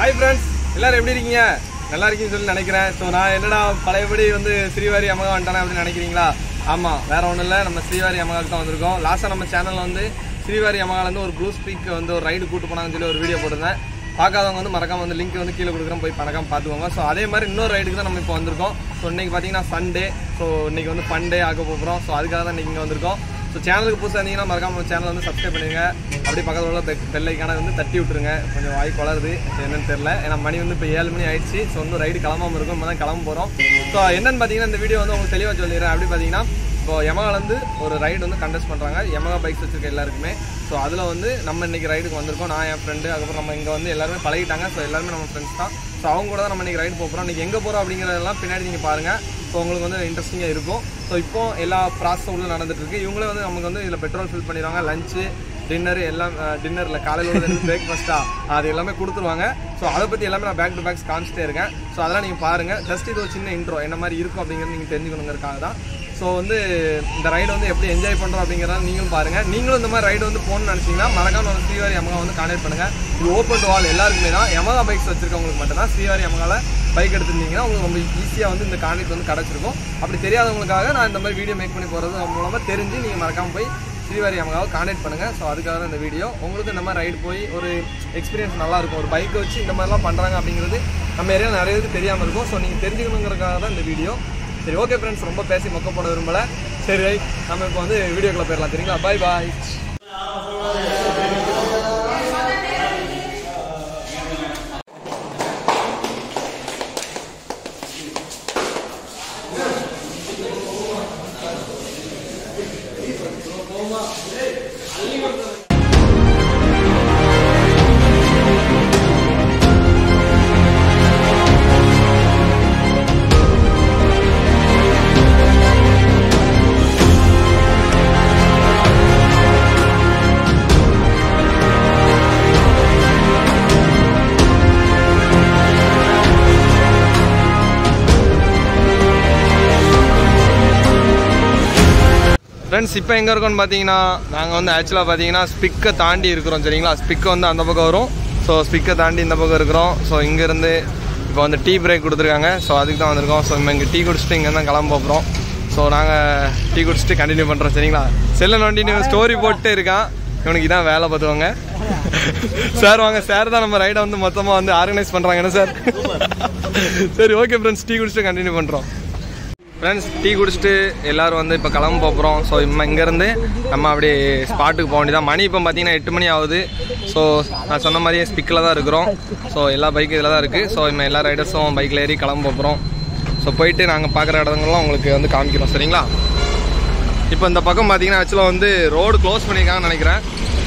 Hi friends, எல்லாரும் எப்படி இருக்கீங்க? நல்லா இருக்கீங்கன்னு சொல்லி நினைக்கிறேன். ஸோ நான் என்னடா பழையபடி வந்து ஸ்ரீவாரி யமகா வந்துட்டானே அப்படின்னு நினைக்கிறீங்களா? ஆமாம், வேறு ஒன்றும் இல்லை, நம்ம ஸ்ரீவாரி யமகாவுக்கு தான் வந்திருக்கோம். லாஸ்ட்டாக நம்ம சேனலில் வந்து ஸ்ரீவாரி யமகாலேருந்து ஒரு ப்ளூ ஸ்பீக் வந்து ஒரு ரைடு கூட்டு போனாங்கன்னு சொல்லி ஒரு வீடியோ போட்டிருந்தேன். பார்க்காதவங்க வந்து மறக்காம வந்து லிங்க் வந்து கீழே கொடுக்குறோம், போய் மறக்காம பார்த்துக்கோங்க. ஸோ அதே மாதிரி இன்னொரு ரைடுக்கு தான் நம்ம இப்போ வந்திருக்கோம். ஸோ இன்றைக்கி பார்த்தீங்கன்னா சண்டே, ஸோ இன்றைக்கி வந்து ஃபன் டே ஆக போகிறோம். ஸோ அதுக்காக தான் இன்றைக்கி இங்கே வந்திருக்கோம். ஸோ சேனலுக்கு புதுசாக இருந்தீங்கன்னா மறக்காம நம்ம சேனல் வந்து சப்ஸ்கிரைப் பண்ணுங்க. அப்படியே பக்கத்தில் உள்ள பெல் ஐக்கான வந்து தட்டி விட்டுருங்க. கொஞ்சம் வாய் குளருது என்னன்னு தெரியல, ஏன்னா மணி வந்து இப்போ 7 மணி ஆயிடுச்சு. ஸோ வந்து ரைடு கிளம்பாமல் இருக்கும், நம்ம தான் கிளம்ப போகிறோம். ஸோ என்னென்னு பார்த்தீங்கன்னா இந்த வீடியோ வந்து உங்களுக்கு தெளிவாக சொல்லிடுறேன். அப்படி பார்த்தீங்கன்னா இப்போ யமகாலேருந்து ஒரு ரைடு வந்து கண்டஸ்ட் பண்ணுறாங்க, யமகா பைக்ஸ் வச்சுருக்க எல்லாருக்குமே. ஸோ அதில் வந்து நம்ம இன்றைக்கி ரைடுக்கு வந்திருக்கோம். நான் என் ஃப்ரெண்டு, அதுக்கப்புறம் நம்ம இங்கே வந்து எல்லாருமே பழகிட்டாங்க. ஸோ எல்லாருமே நம்ம ஃப்ரெண்ட்ஸ் தான். ஸோ அவங்க கூட தான் நம்ம இன்றைக்கி ரைடு போகிறோம். இன்றைக்கி எங்கே போகிறோம் அப்படிங்கிறதெல்லாம் பின்னாடி நீங்கள் பாருங்கள். ஸோ உங்களுக்கு வந்து இன்ட்ரெஸ்டிங்காக இருக்கும். ஸோ இப்போ எல்லா ப்ராசஸும் உள்ள நடந்துகிட்ருக்கு. இவங்களே வந்து நமக்கு வந்து இதில் பெட்ரோல் ஃபில் பண்ணிடுவாங்க, லஞ்சு டின்னர் எல்லாம், டின்னரில் காலையில் உள்ளது பிரேக்ஃபாஸ்ட்டாக அது எல்லாமே கொடுத்துருவாங்க. ஸோ அதை பற்றி எல்லாமே நான் பேக் டு பேக்ஸ் காமிச்சிட்டே இருக்கேன். ஸோ அதெல்லாம் நீங்கள் பாருங்கள். ஜஸ்ட் இது ஒரு சின்ன இன்ட்ரோ என்ன மாதிரி இருக்கும் அப்படிங்கிறது நீங்கள் தெரிஞ்சுக்கணுங்கிறதுக்காக தான். ஸோ வந்து இந்த ரைடு வந்து எப்படி என்ஜாய் பண்ணுறோம் அப்படிங்கிறத நீங்களும் பாருங்கள். நீங்களும் இந்த மாதிரி ரைடு வந்து போகணும்னு நினச்சிங்கன்னா மறக்காம நம்ம ஸ்ரீவாரி யமகா வந்து கான்டாக்ட் பண்ணுங்கள். இது ஓப்பன் டு ஆல் எல்லாருக்குமே தான். யமகா பைக்ஸ் வச்சுருக்கவங்களுக்கு மட்டும்தான். ஸ்ரீவாரி யமகாவில் பைக் எடுத்துருந்தீங்கன்னா உங்களுக்கு ரொம்ப ஈஸியாக வந்து இந்த கான்டாக்ட் வந்து கிடச்சிருக்கும். அப்படி தெரியாதவங்களுக்காக நான் இந்த மாதிரி வீடியோ மேக் பண்ணி போகிறது மூலமாக தெரிஞ்சு நீங்கள் மறக்காமல் போய் ஸ்ரீவாரி யமகாவை கான்டாக்ட் பண்ணுங்கள். ஸோ அதுக்காக தான் இந்த வீடியோ. உங்களுக்கு இந்த மாதிரி ரைடு போய் ஒரு எக்ஸ்பீரியன்ஸ் நல்லாயிருக்கும். ஒரு பைக்கை வச்சு இந்த மாதிரிலாம் பண்ணுறாங்க அப்படிங்கிறது நம்ம ஏரியாவில் நிறைய பேருக்கு தெரியாமல் இருக்கும். ஸோ நீங்கள் தெரிஞ்சுக்கணுங்கிறதுக்காக தான் இந்த வீடியோ. சரி, ஓகே ஃப்ரெண்ட்ஸ், ரொம்ப பேசி மொக்க போட விரும்பலை. சரி ரைட், நம்ம இப்போ வந்து வீடியோக்குள்ளே போயிடலாம். சரிங்களா? பாய் பாய். ஃப்ரெண்ட்ஸ், இப்போ எங்கே இருக்கோன்னு பார்த்தீங்கன்னா நாங்கள் வந்து ஆக்சுவலாக பார்த்தீங்கன்னா ஸ்பிக்கை தாண்டி இருக்கிறோம். சரிங்களா? ஸ்பிக்கு வந்து அந்த பக்கம் வரும். ஸோ ஸ்பிக்கை தாண்டி இந்த பக்கம் இருக்கிறோம். ஸோ இங்கேருந்து இப்போ வந்து டீ பிரேக் கொடுத்துருக்காங்க. ஸோ அதுக்கு தான் வந்திருக்கோம். ஸோ இங்கே டீ குடிச்சிட்டு இங்கே தான் கிளம்ப போகிறோம். ஸோ நாங்கள் டீ குடிச்சிட்டு கண்டினியூ பண்ணுறோம். சரிங்களா? செல்லை நோண்டின்னு ஸ்டோரி போட்டு இருக்கான். இவனுக்கு இதான் வேலை பார்த்துவாங்க. சார் வாங்க, சார் தான் நம்ம ரைடை வந்து மொத்தமாக வந்து ஆர்கனைஸ் பண்ணுறாங்க. என்ன சார்? சரி, ஓகே ஃப்ரெண்ட்ஸ், டீ குடிச்சிட்டு கண்டினியூ பண்ணுறோம். ஃப்ரெண்ட்ஸ், டீ குடிச்சிட்டு எல்லோரும் வந்து இப்போ கிளம்ப போகிறோம். ஸோ இங்கேருந்து நம்ம அப்படியே ஸ்பாட்டுக்கு போக வேண்டியதான். மணி இப்போ பார்த்தீங்கன்னா 8 மணி ஆகுது. ஸோ நான் சொன்ன மாதிரியே ஸ்பிக்கில் தான் இருக்கிறோம். ஸோ எல்லா பைக்கும் இதில் தான் இருக்குது. ஸோ இப்போ எல்லா ரைடர்ஸும் பைக்கில் ஏறி கிளம்ப போகிறோம். ஸோ போயிட்டு நாங்கள் பார்க்குற இடங்கள்லாம் உங்களுக்கு வந்து காமிக்கிறோம். சரிங்களா? இப்போ இந்த பக்கம் பார்த்தீங்கன்னா ஆக்சுவலாக வந்து ரோடு க்ளோஸ் பண்ணியிருக்காங்கன்னு நினைக்கிறேன்.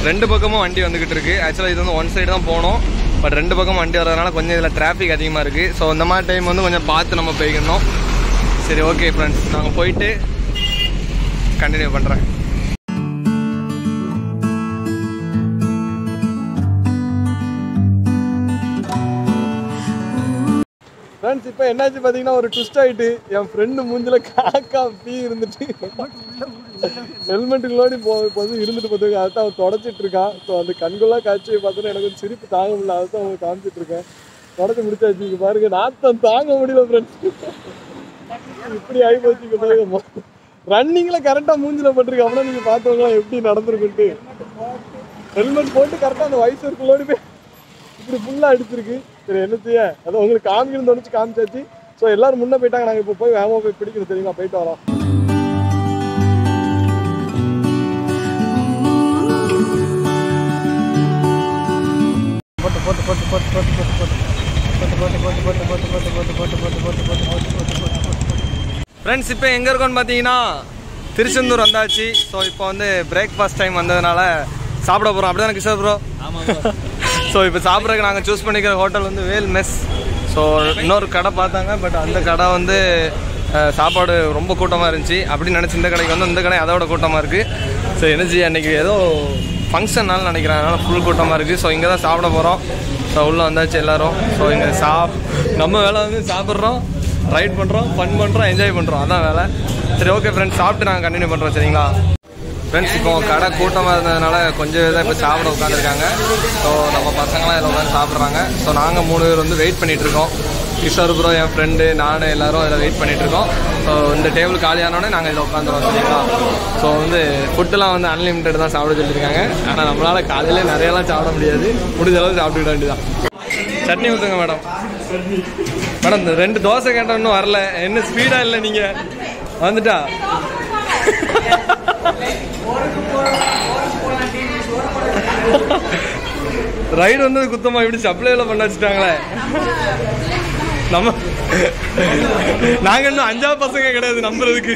2 பக்கமும் வண்டி வந்துக்கிட்டு இருக்குது. ஆக்சுவலாக இது வந்து ஒன் சைடு தான் போகணும். பட் 2 பக்கம் வண்டி வரதுனால கொஞ்சம் இதில் டிராஃபிக் அதிகமாக இருக்குது. ஸோ இந்த மாதிரி டைம் வந்து கொஞ்சம் பார்த்து நம்ம போய்க்கணும். சரி, ஓகே ஃப்ரெண்ட்ஸ், நாங்கள் போயிட்டு கண்டினியூ பண்ணுறேன். ஃப்ரெண்ட்ஸ், இப்போ என்னாச்சு பார்த்தீங்கன்னா ஒரு ட்விஸ்ட் ஆகிட்டு என் ஃப்ரெண்டு மூஞ்சில் காக்கா பீ இருந்துட்டு ஹெல்மெட்டுக்குள்ளோடி போது இருந்துட்டு பார்த்துருக்கேன். அதை தான் அவன் தொடச்சிட்டு இருக்கான். ஸோ அந்த கண்கொள்ளா காட்சியை பார்த்தோன்னா எனக்கு ஒரு சிரிப்பு தாங்க முடியல. அதை தான் அவங்க காமிச்சிட்டு இருக்கேன். தொடச்சி முடிச்சாச்சு. இங்கே பாருங்க, நாத்தம் தாங்க முடியல ஃப்ரெண்ட்ஸ். இப்படி ஆகி போச்சுங்க பாருங்க. ரன்னிங்கில் கரெக்டாக மூஞ்சில் பட்டிருக்கு. அப்படின்னா நீங்கள் பார்த்தவங்களாம் எப்படி நடந்துருக்குன்ட்டு. ஹெல்மெட் போட்டு கரெக்டாக அந்த வயசு இருக்குள்ளோடி போய் இப்படி ஃபுல்லாக அடிச்சிருக்கு. சரி, என்ன செய்ய, அதை உங்களுக்கு காமிக்கணும்னு தோணுச்சு, காமிச்சாச்சு. ஸோ எல்லோரும் முன்னே போயிட்டாங்க. நாங்கள் இப்போ போய் வேகமாக போய் பிடிக்கணும். தெரியுமா? போயிட்டு வரோம். போட்டு போட்டு போட்டு போட்டு போட்டு போட்டு போட்டு ஃப்ரெண்ட்ஸ், இப்போ எங்கே இருக்கோன்னு பார்த்தீங்கன்னா திருச்செந்தூர் வந்தாச்சு. ஸோ இப்போ வந்து பிரேக்ஃபாஸ்ட் டைம் வந்ததுனால சாப்பிட போகிறோம். அப்படி தானே கிஷோர் ப்ரோ? ஸோ இப்போ சாப்பிட்றதுக்கு நாங்கள் சூஸ் பண்ணிக்கிற ஹோட்டல் வந்து வேல் மெஸ். ஸோ இன்னொரு கடை பார்த்தாங்க, பட் அந்த கடை வந்து சாப்பாடு ரொம்ப கூட்டமாக இருந்துச்சு. அப்படின்னு நினச்சி இந்த கடைக்கு வந்து இந்த கடை அதோட கூட்டமாக இருக்குது. ஸோ என்ன செய்ய, அன்றைக்கி ஏதோ ஃபங்க்ஷன்னால நினைக்கிறேன், அதனால் ஃபுல் கூட்டமாக இருக்குது. ஸோ இங்கே தான் சாப்பிட போகிறோம். ஸோ உள்ளே வந்தாச்சு எல்லோரும். ஸோ இங்கே நம்ம வேலை வந்து சாப்பிட்றோம், ரைட் பண்ணுறோம், ஃபன் பண்ணுறோம், என்ஜாய் பண்ணுறோம். அதான் வேலை. சரி, ஓகே ஃப்ரெண்ட்ஸ், சாப்பிட்டு நாங்கள் கண்டினியூ பண்ணுறோம். சரிங்களா? ஃப்ரெண்ட்ஸ் இப்போ கடை கூட்டமாக இருந்ததுனால கொஞ்சம் தான் இப்போ சாப்பிட உட்காந்துருக்காங்க. ஸோ நம்ம பசங்களாம் இதில் உட்காந்து சாப்பிட்றாங்க. ஸோ நாங்கள் 3 பேர் வந்து வெயிட் பண்ணிகிட்ருக்கோம். கிஷோர் ப்ரோ, என் ஃப்ரெண்டு, நான் எல்லோரும் இதில் வெயிட் பண்ணிகிட்ருக்கோம். ஸோ இந்த டேபிள் காலியானோடனே நாங்கள் இதில் உட்காந்துருவோம். சரிங்களா? ஸோ வந்து ஃபுட்டெல்லாம் வந்து அன்லிமிட்டட் தான் சாப்பிட சொல்லியிருக்காங்க. ஆனால் நம்மளால் காலையிலே நிறையலாம் சாப்பிட முடியாது. முடிஞ்ச அளவு சாப்பிட்டுக்கிட வேண்டியதான். சட்னி ஊற்றுங்க மேடம். மேடம் இந்த 2 தோசை கேட்டால் இன்னும் வரல. என்ன ஸ்பீடாக இல்லை நீங்கள் வந்துட்டா? ரைடு வந்து குத்தமா இப்படி சப்ளைல பண்ண வச்சுட்டாங்களே. நம்ம நாங்க இன்னும் 5ஆவது பசங்க கிடையாது நம்புறதுக்கு.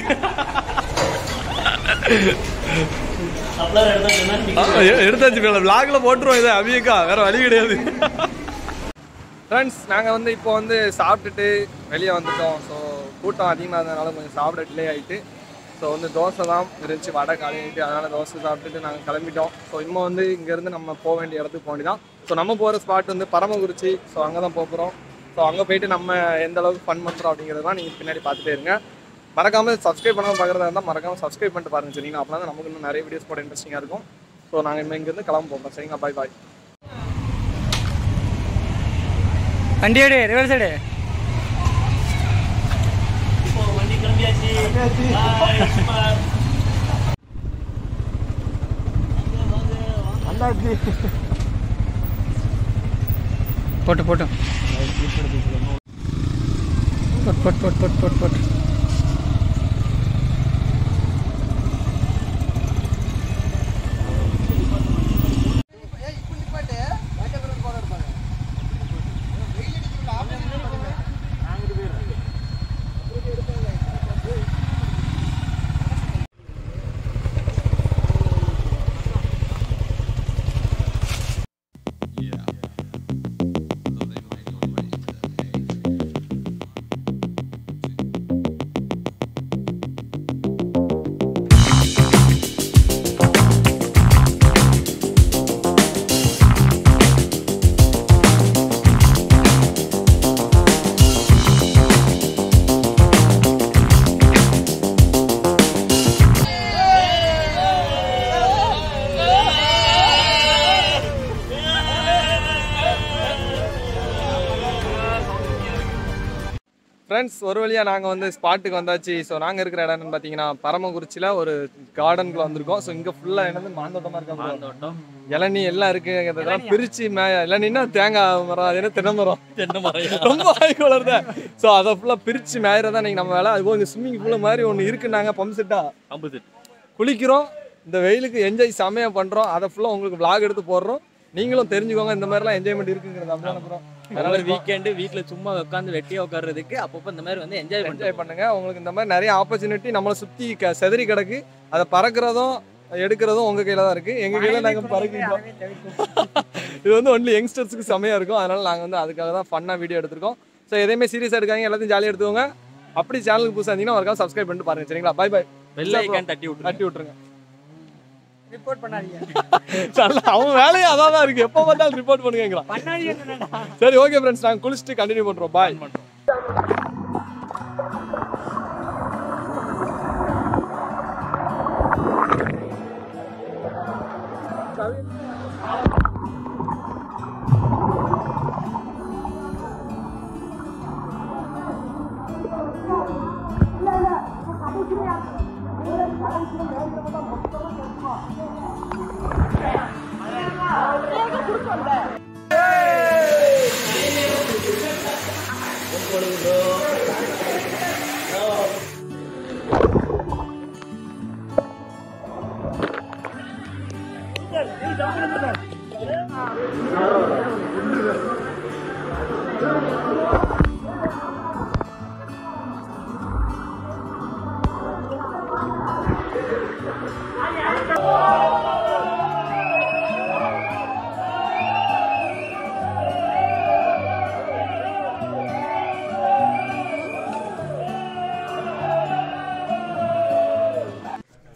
எடுத்தாச்சு விளாக்ல போட்டுருவோம். இதை அபியக்கா வேற வழி கிடையாது. ஃப்ரெண்ட்ஸ் நாங்கள் வந்து இப்போ வந்து சாப்பிட்டுட்டு வெளியே வந்துட்டோம். ஸோ கூட்டம் அதிகமாக இருந்ததுனால கொஞ்சம் சாப்பிட டிலே ஆகிட்டு. ஸோ வந்து தோசை தான் இருந்துச்சு, வடை காலையிட்டு. அதனால் தோசை சாப்பிட்டுட்டு நாங்கள் கிளம்பிட்டோம். ஸோ இன்னும் வந்து இங்கேருந்து நம்ம போக வேண்டிய இடத்துக்கு போண்டிதான். ஸோ நம்ம போகிற ஸ்பாட் வந்து பரமக்குறிச்சி. ஸோ அங்கே தான் போகிறோம். ஸோ அங்கே போயிட்டு நம்ம எந்த அளவுக்கு ஃபன் பண்ணுறோம் அப்படிங்கிறதான் நீங்கள் பின்னாடி பார்த்துட்டே இருங்க. மறக்காமல் சப்ஸ்கிரைப் பண்ணாமல் பார்க்குறதா இருந்தால் மறக்காமல் சப்ஸ்கிரைப் பண்ணிட்டு பாருங்க. சரிங்களா? அப்போ தான் நமக்கு இன்னும் நிறைய வீடியோஸ் போட இன்ட்ரெஸ்டிங்காக இருக்கும். ஸோ நாங்கள் இங்கேருந்து கிளம்ப போகிறோம். சரிங்களா? பாய் பாய். வண்டியோடு ரிவர்ஸ் எடு. போட்டு போட்டு போட்டு போட்டு போட்டு போட்டு போட்டு ஃப்ரெண்ட்ஸ் ஒரு வழியாக நாங்கள் வந்து ஸ்பாட்டுக்கு வந்தாச்சு. ஸோ நாங்கள் இருக்கிற இடம்னு பார்த்தீங்கன்னா பரமக்குறிச்சியில் ஒரு கார்டனுக்குள்ள வந்திருக்கோம். ஸோ இங்கே ஃபுல்லாக என்னது மாந்தோட்டமாக இருக்காங்க. மாந்தோட்டம், இளநீ எல்லாம் இருக்குங்கிறதெல்லாம் பிரித்து இளநீன்னா தேங்காய் மரம், அது என்ன தென்னை மரம், ரொம்ப ஹைக் வளருது. ஸோ அதை ஃபுல்லாக பிரித்து மேயறதான் நீங்கள் நம்ம வேலை. அதுபோல் இங்கே ஸ்விம்மிங் பூல் மாதிரி ஒன்று இருக்குன்னாங்க. Pump set குளிக்கிறோம். இந்த வெயிலுக்கு என்ஜாய் செமையாக பண்ணுறோம். அதை ஃபுல்லாக உங்களுக்கு vlog எடுத்து போடுறோம். நீங்களும் தெரிஞ்சுக்கோங்க இந்த மாதிரிலாம் என்ஜாய்மெண்ட் இருக்குங்கிறது. அப்படியே அப்புறம் அதனால வீக்கெண்டு வீட்டில் சும்மா உட்காந்து வெட்டியாக உட்கார்றதுக்கு அப்பப்போ இந்த மாதிரி வந்து என்ஜாய் பண்ணுங்க. உங்களுக்கு இந்த மாதிரி நிறைய ஆப்பர்ச்சுனிட்டி நம்மளை சுற்றி செதறி கிடக்கு. அதை பறக்கிறதும் எடுக்கிறதும் உங்கள் கையில் தான் இருக்குது. எங்கள் கையில் நாங்கள் பறக்கிறோம். இது வந்து ஒன்லி யங்ஸ்டர்ஸுக்கு செமையாக இருக்கும். அதனால் நாங்கள் வந்து அதுக்காக தான் ஃபன்னாக வீடியோ எடுத்திருக்கோம். ஸோ எதையுமே சீரியஸாக எடுக்காங்க, எல்லாத்தையும் ஜாலியாக எடுத்துக்கோங்க. அப்படி சேனலுக்கு புதுசாக இருந்தீங்கன்னா ஒருக்காக சப்ஸ்கிரைப் பண்ணிட்டு பாருங்க. சரிங்களா? By by. பெல் ஐகான் தட்டி விட்டுருங்க. ரிப்போர்ட் பண்ணாதீங்க. அவன் வேலையே அதான் தான் இருக்கு. எப்போ பார்த்தாலும் ரிப்போர்ட் பண்ணுங்கிறான். சரி ஓகே ஃப்ரெண்ட்ஸ், நாங்கள் குளிச்சுட்டு கண்டினியூ பண்ணுறோம். பாய்.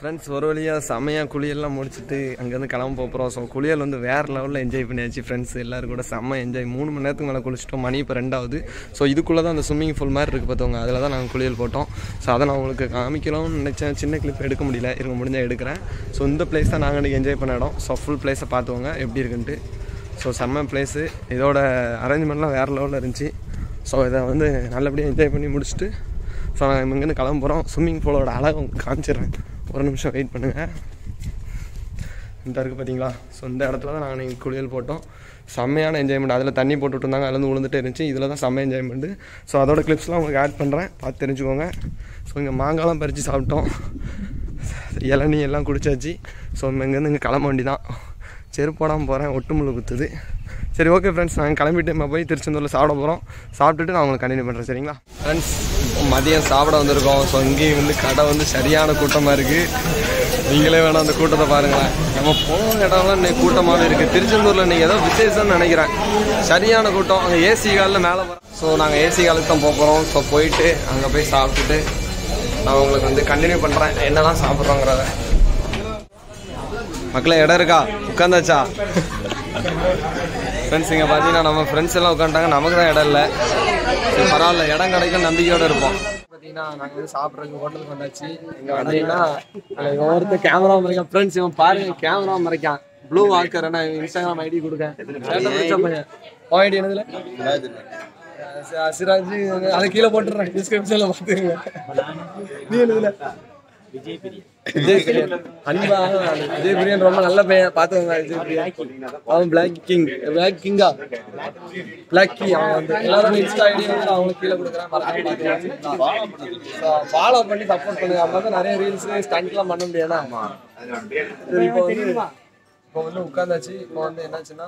ஃப்ரெண்ட்ஸ் ஒரு வழியாக செம்மையாக குளியெல்லாம் முடிச்சுட்டு அங்கேருந்து கிளம்ப போகிறோம். ஸோ குளியல் வந்து வேறு லெவலில் என்ஜாய் பண்ணியாச்சு ஃப்ரெண்ட்ஸ் எல்லோரும் கூட செம்ம என்ஜாய். 3 மணி நேரத்துக்கு மேலே குளிச்சிட்டோம். மணி இப்போ 2ஆவது. ஸோ இதுக்குள்ளே தான் அந்த ஸ்விம்மிங் பூல் மாதிரி இருக்குது பார்த்தவங்க, அதில் தான் நாங்கள் குளியல் போட்டோம். ஸோ அதை நான் உங்களுக்கு காமிக்கலாம்னு நினச்சேன், சின்ன கிளிப் எடுக்க முடியல, இருக்க முடிஞ்சால் எடுக்கிறேன். ஸோ இந்த பிளேஸ் தான் நாங்கள் இன்றைக்கி என்ஜாய் பண்ண இடம். ஸோ ஃபுல் பிளேஸை பார்த்துவோங்க எப்படி இருக்குன்ட்டு. ஸோ செம்ம பிளேஸு, இதோட அரேஞ்ச்மெண்ட்லாம் வேறு லெவலில் இருந்துச்சு. ஸோ இதை வந்து நல்லபடியாக என்ஜாய் பண்ணி முடிச்சுட்டு ஸோ நாங்கள் இங்கேருந்து கிளம்ப போகிறோம். ஸ்விம்மிங் பூலோட அழகை காமிச்சிடுறேன், ஒரு நிமிஷம் வெயிட் பண்ணுங்கள். இந்த இருக்குது பார்த்தீங்களா? ஸோ இந்த இடத்துல தான் நாங்கள் நீங்கள் குளியல் போட்டோம். செம்மையான என்ஜாய்மெண்ட். அதில் தண்ணி போட்டுட்டு இருந்தாங்க, அதுலேருந்து விழுந்துட்டே இருந்துச்சு. இதில் தான் செம்ம என்ஜாய்மெண்ட்டு. ஸோ அதோட கிளிப்ஸ்லாம் உங்களுக்கு ஆட் பண்ணுறேன், பார்த்து தெரிஞ்சுக்கோங்க. ஸோ இங்கே மாங்காய்லாம் பறித்து சாப்பிட்டோம், இளநீ எல்லாம் குடிச்சாச்சு. ஸோ இங்கேருந்து இங்கே கிளம்ப வேண்டி தான். செருப்போடாமல் போகிறேன், ஒட்டுமுள்ளு குத்துது. சரி ஓகே ஃப்ரெண்ட்ஸ், நாங்கள் கிளம்பிட்டு நம்ம போய் திருச்செந்தூரில் சாப்பிட போகிறோம். சாப்பிட்டுட்டு நான் உங்களுக்கு கண்டினியூ பண்ணுறேன், சரிங்களா ஃப்ரெண்ட்ஸ்? மதியம் சாப்பிட வந்திருக்கோம். ஸோ இங்கேயும் வந்து கடை வந்து சரியான கூட்டமாக இருக்குது. நீங்களே வேணாம் அந்த கூட்டத்தை பாருங்களேன். நம்ம போன இடம்லாம் இன்னைக்கு கூட்டமாகவே இருக்குது. திருச்செந்தூரில் இன்றைக்கி ஏதோ விசேஷம்னு நினைக்கிறேன், சரியான கூட்டம். அங்கே ஏசி காலில் மேலே போகிறோம். ஸோ நாங்கள் ஏசி காலுக்கு தான் போக போகிறோம். ஸோ போயிட்டு அங்கே போய் சாப்பிட்டுட்டு நான் உங்களுக்கு வந்து கண்டினியூ பண்ணுறேன் என்னெல்லாம் சாப்பிட்றோங்கிறத. மக்களே இடம் இருக்கா? உட்காந்தாச்சா? ஃப்ரெண்ட்ஸ் இங்கே பார்த்தீங்கன்னா நம்ம ஃப்ரெண்ட்ஸ் எல்லாம் உட்காந்துட்டாங்க, நமக்கு தான் இடம் இல்லை. பரவாயில்ல, இடம் கிடைக்கும் நம்பிக்கையோடு இருப்போம். பார்த்தீங்கன்னா நாங்கள் வந்து சாப்பிட்றதுக்கு ஹோட்டலுக்கு வந்தாச்சு. இங்கே வந்தீங்கன்னா ஒருத்தர் கேமரா மறைக்கான். ஃப்ரெண்ட்ஸ் இவன் பாருங்க, கேமரா மறைக்கான். ப்ளூ வாக்கர், நான் இன்ஸ்டாகிராம் ஐடி கொடுக்கேன். ஐடி என்னதுல சிராஜ், அதை கீழே போட்டுறேன் டிஸ்கிரிப்ஷனில் பார்த்துருங்க. நீ என்னதுல விஜய் பிரியன். அன்பா விஜய் பிரியன் ரொம்ப நல்ல பையன், பார்த்துக்கோங்க. விஜய் பிரியன் அவன் பிளாக் கிங்கா பிளாக் கி. அவன் வந்து எல்லாரும் இன்ஸ்டா ஐடி வந்து அவங்களுக்கு கீழே கொடுக்குறேன், ஃபாலோ பண்ணி சப்போர்ட் பண்ணுங்க. அப்போ வந்து நிறைய ரீல்ஸ் ஸ்டண்ட்லாம் பண்ண முடியாதா? சரி இப்போ வந்து உட்காந்தாச்சு. இப்போ வந்து என்னாச்சுன்னா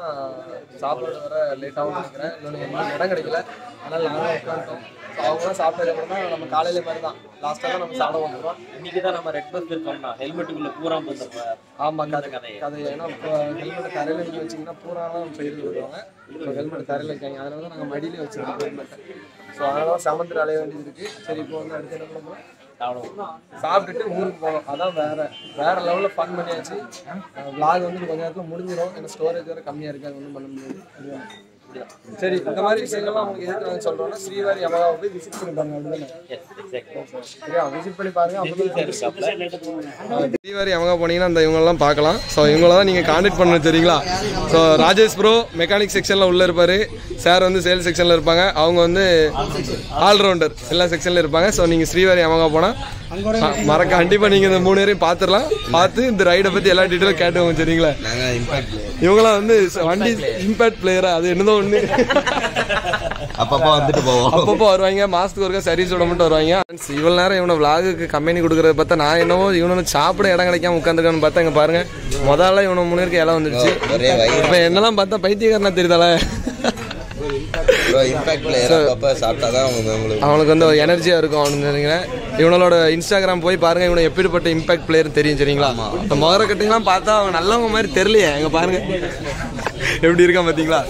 சாப்பாடு வர லேட்டாகவும் நினைக்கிறேன், இன்னொன்று இடம் கிடைக்கல, அதனால் நாங்கள் உட்காந்துட்டோம். ஸோ அவங்களாம் சாப்பிட்டதுக்கப்புறம் தான் நம்ம காலையில மாதிரி தான் லாஸ்ட்டாக தான் நம்ம சாப்பிட வந்துடுறோம். இன்னைக்கு தான் நம்ம ரெட் பஸ் இருக்கோம்னா ஹெல்மெட்டுக்குள்ளே பூரா வந்துருப்போம். ஆமாம், கதை ஏன்னா இப்போ ஹெல்மெட்டை தரையில் வைக்க வச்சிங்கன்னா பூராலாம் பயிர் வருவாங்க. இப்போ ஹெல்மெட் தரையில் வைக்காங்க, அதனால தான் நாங்கள் மடியிலே வச்சுருக்கோம் ஹெல்மெட்டை. ஸோ அதனால தான் சமந்திர அலைய வேண்டியது இருக்குது. சரி இப்போ வந்து அடுத்த என்ன பண்ணுறோம், சாப்பிட்டுட்டு ஊருக்கு போகணும். அதான் வேற லெவலில் ஃபன் பண்ணியாச்சு. விளாக் வந்து கொஞ்சம் நேரத்தில் முடிஞ்சிடும், ஏன்னா ஸ்டோரேஜ் வேறு கம்மியாக இருக்குது, அது ஒன்றும் பண்ண முடியாது. சரி, இந்த மாதிரி விஷயங்கள்லாம் உங்களுக்கு எதுக்கு நாங்கள் சொல்கிறோம்னா ஸ்ரீவாரி யமகாவை போய் விசிட் பண்ணி பாருங்க. அப்படிதானே? சரியா, விசிட் பண்ணி பாருங்க. ஸ்ரீவாரி யமகா போனீங்கன்னா அந்த இவங்கெல்லாம் பார்க்கலாம். ஸோ இவங்கள தான் நீங்கள் கான்டாக்ட் பண்ணணும், சரிங்களா? ஸோ ராஜேஷ் ப்ரோ மெக்கானிக் செக்ஷனில் உள்ளே இருப்பார், சார் வந்து சேல்ஸ் செக்ஷனில் இருப்பாங்க, அவங்க வந்து ஆல்ரவுண்டர் எல்லா செக்ஷனில் இருப்பாங்க. ஸோ நீங்கள் ஸ்ரீவாரி யமகா போனால் மறக்க கண்டிப்பாக நீங்கள் இந்த 3 பேரையும் பார்த்துடலாம். பார்த்து இந்த ரைடை பற்றி எல்லா டீட்டெயிலும் கேட்டுவோம், சரிங்களா? இவங்களாம் வந்து வண்டி இம்பாக்ட் பிளேயரா, அது என்னதோ ஒன்று அப்பப்போ வந்துட்டு போவோம், அப்பப்போ வருவாங்க. மாசத்துக்கு ஒருக்கா சர்வீஸோட மட்டும் வருவாங்க. இவ்வளோ நேரம் இவனை விளாகுக்கு கம்பெனி கொடுக்குறத பார்த்தா நான் என்னவோ இவனை சாப்பிட இடம் கிடைக்காம உட்காந்துருக்கான்னு பார்த்தா இங்கே பாருங்க, முதல்ல இவனை 3 பேருக்கு இடம் வந்துருச்சு. இப்போ என்னெல்லாம் பார்த்தா பைத்தியக்காரனா தெரியுதால. அவனுக்கு வந்து ஒரு எனர்ஜியாக இருக்கும் அவனுக்கு. இவனோட இன்ஸ்டாகிராம் போய் பாருங்க, இவனை எப்படிப்பட்ட இம்பாக்ட் பிளேயர் தெரியும், சரிங்களா? இந்த முதல கட்டிங்லாம் பார்த்தா அவன் நல்லவங்க மாதிரி தெரியலையே. எங்க பாருங்க எப்படி இருக்கான் பார்த்தீங்களா?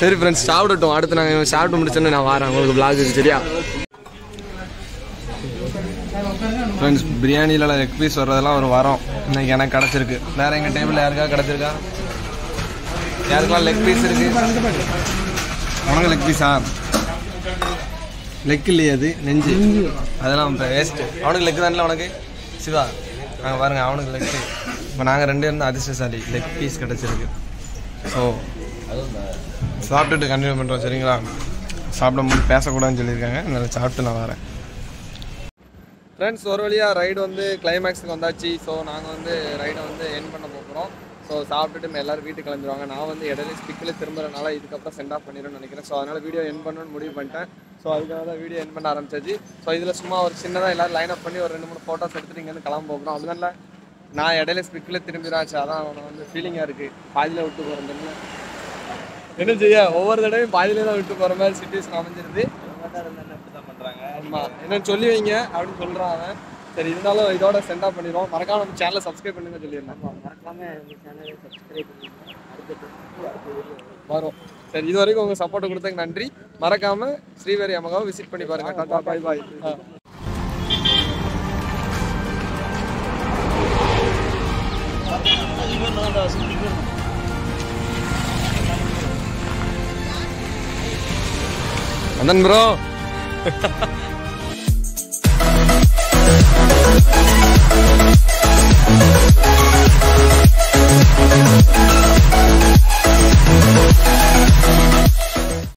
சரி ஃப்ரெண்ட்ஸ், சாப்பிடட்டும். அடுத்து நாங்கள் சாப்பிட்டு முடிச்சோன்னு நான் வரேன் உங்களுக்கு விளாகுக்கு, சரியா? ஃப்ரெண்ட்ஸ், பிரியாணியில் லெக் பீஸ் வர்றதெல்லாம் ஒரு வாரம் இன்னைக்கு எனக்கு கிடச்சிருக்கு. வேற எங்கள் டேபிள் யாருக்கா கிடச்சிருக்கா? யாருக்கெல்லாம் லெக் பீஸ் இருக்கு? உனக்கு லெக் பீஸா? லெக் இல்லையே, அது நெஞ்சு, அதெல்லாம் இப்போ வேஸ்ட்டு. அவனுக்கு லெக் தானே உனக்கு சிவா? நாங்கள் பாருங்கள், அவனுக்கு லெக்கு. இப்போ நாங்கள் 2 பேரும் அதிர்ஷ்டசாலி, லெக் பீஸ் கிடச்சிருக்கு. ஸோ சாப்பிட்டுட்டு கண்டினியூ பண்ணுறோம், சரிங்களா? சாப்பிடும்போது பேசக்கூடாதுன்னு சொல்லியிருக்காங்க, அதனால் சாப்பிட்டு நான் வரேன். ஃப்ரெண்ட்ஸ், ஒரு வழியாக ரைடு வந்து கிளைமேக்ஸுக்கு வந்தாச்சு. ஸோ நாங்கள் வந்து ரைடை வந்து என் பண்ண போகிறோம். ஸோ சாப்பிட்டுட்டு எல்லோரும் வீட்டுக்கு கிளம்பிடுவாங்க. நான் வந்து இடையில ஸ்பிக்கில் திரும்புறதுனால இதுக்கப்புறம் சென்ட் ஆஃப் பண்ணிடும்னு நினைக்கிறேன். ஸோ அதனால் வீடியோ என் பண்ணணும்னு முடிவு பண்ணிட்டேன். ஸோ அதுக்காக தான் வீடியோ என் பண்ண ஆரம்பிச்சாச்சு. ஸோ இதில் சும்மா ஒரு சின்னதாக எல்லோரும் லைன் அப் பண்ணி ஒரு 2-3 ஃபோட்டோஸ் எடுத்துகிட்டு இங்கேருந்து கிளம்ப போகிறோம். அப்படிதான்ல, நான் இடையில ஸ்பிக்கில் திரும்பிடாச்சு, அதான் அவனை வந்து ஃபீலிங்காக இருக்குது. பாதியில் விட்டு போகிறேன், என்ன செய்ய, ஒவ்வொரு தடவையும் பாதியிலே தான் விட்டு போகிற மாதிரி சிச்சுவேஷன் அமைஞ்சிருது. ஆமாம், என்னன்னு சொல்லி வைங்க அப்படின்னு சொல்கிறான் அவன். சரி, இருந்தாலும் இதோட சென்ட் ஆஃப் பண்ணிடுவோம். மறக்காம நம்ம சேனலை சப்ஸ்கிரைப் பண்ணுங்க சொல்லிடலாம். வரும். சரி, இது வரைக்கும் உங்கள் சப்போர்ட் கொடுத்ததுக்கு நன்றி. மறக்காம ஸ்ரீவாரி யமகாவை விசிட் பண்ணி பாருங்க. டாடா, பாய் பாய். Andan bro.